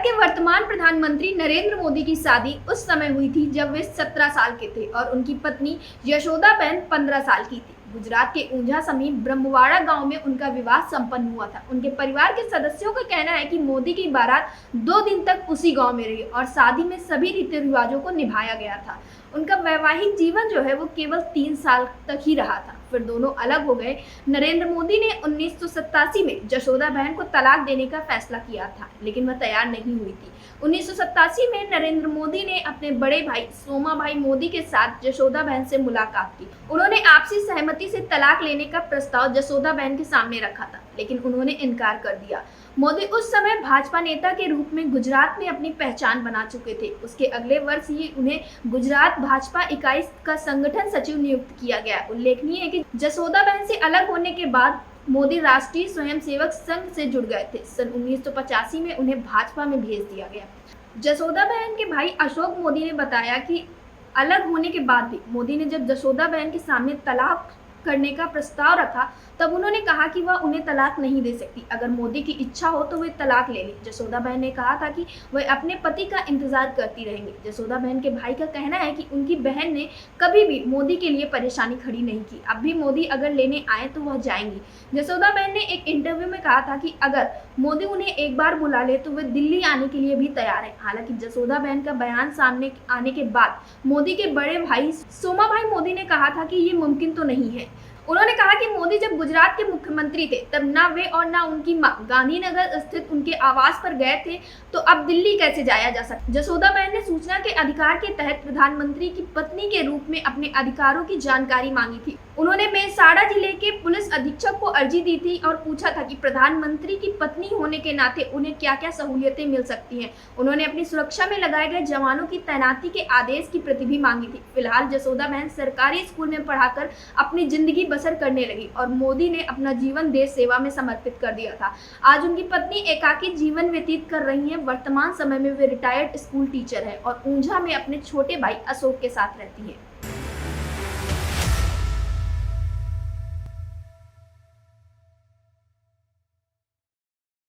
के वर्तमान प्रधानमंत्री नरेंद्र मोदी की शादी उस समय हुई थी जब वे 17 साल के थे और उनकी पत्नी यशोदाबेन 15 साल की थी। गुजरात के ऊंझा समीप ब्रह्मवाड़ा गांव में उनका विवाह संपन्न हुआ था। उनके परिवार के सदस्यों का कहना है कि मोदी की बारात 2 दिन तक उसी गांव में रही और शादी में सभी रीति रिवाजों को निभाया गया था। उनका वैवाहिक जीवन जो है वो केवल 3 साल तक ही रहा था, फिर दोनों अलग हो गए। नरेंद्र मोदी ने 1987 में यशोदाबेन को तलाक देने का फैसला किया था, लेकिन वह तैयार नहीं हुई थी। 1987 में नरेंद्र मोदी ने अपने बड़े भाई सोमाभाई मोदी के साथ यशोदाबेन से मुलाकात की। उन्होंने आपसी सहमति से तलाक लेने का प्रस्ताव यशोदाबेन के सामने रखा था, लेकिन उन्होंने इनकार कर दिया। मोदी उस समय भाजपा नेता के रूप में गुजरात में अपनी पहचान बना चुके थे। उसके अगले वर्ष ही उन्हें गुजरात भाजपा इकाई का संगठन सचिव नियुक्त किया गया। उल्लेखनीय है कि यशोदाबेन से अलग होने के बाद मोदी राष्ट्रीय स्वयंसेवक संघ से जुड़ गए थे। सन 1985 में उन्हें भाजपा में भेज दिया गया। यशोदाबेन के भाई अशोक मोदी ने बताया कि अलग होने के बाद भी मोदी ने जब यशोदाबेन के सामने तलाक करने का प्रस्ताव रखा तब उन्होंने कहा कि वह उन्हें तलाक नहीं दे सकती। अगर मोदी की इच्छा हो तो वे तलाक ले लें। यशोदाबेन ने कहा था कि वह अपने पति का इंतजार करती रहेंगी। यशोदाबेन के भाई का कहना है कि उनकी बहन ने कभी भी मोदी के लिए परेशानी खड़ी नहीं की। अब भी मोदी अगर लेने आए तो वह जाएंगी। यशोदाबेन ने एक इंटरव्यू में कहा था कि अगर मोदी उन्हें एक बार बुला ले तो वे दिल्ली आने के लिए भी तैयार है। हालांकि यशोदाबेन का बयान सामने आने के बाद मोदी के बड़े भाई सोमाभाई मोदी ने कहा था कि ये मुमकिन तो नहीं है। उन्होंने कहा कि मोदी जब गुजरात के मुख्यमंत्री थे तब ना वे और ना उनकी मां गांधीनगर स्थित उनके आवास पर गए थे, तो अब दिल्ली कैसे जाया जा सकता। यशोदाबेन ने सूचना के अधिकार के तहत प्रधानमंत्री की पत्नी के रूप में अपने अधिकारों की जानकारी मांगी थी। उन्होंने मेसाड़ा जिले के पुलिस अधीक्षक को अर्जी दी थी और पूछा था कि प्रधानमंत्री की पत्नी होने के नाते उन्हें क्या क्या सहूलियतें मिल सकती हैं। उन्होंने अपनी सुरक्षा में लगाए गए जवानों की तैनाती के आदेश की प्रति भी मांगी थी। फिलहाल यशोदाबेन सरकारी स्कूल में पढ़ाकर अपनी जिंदगी बसर करने लगी और मोदी ने अपना जीवन देश सेवा में समर्पित कर दिया था। आज उनकी पत्नी एकाकी जीवन व्यतीत कर रही हैं। वर्तमान समय में वे रिटायर्ड स्कूल टीचर है और ऊंझा में अपने छोटे भाई अशोक के साथ रहती है।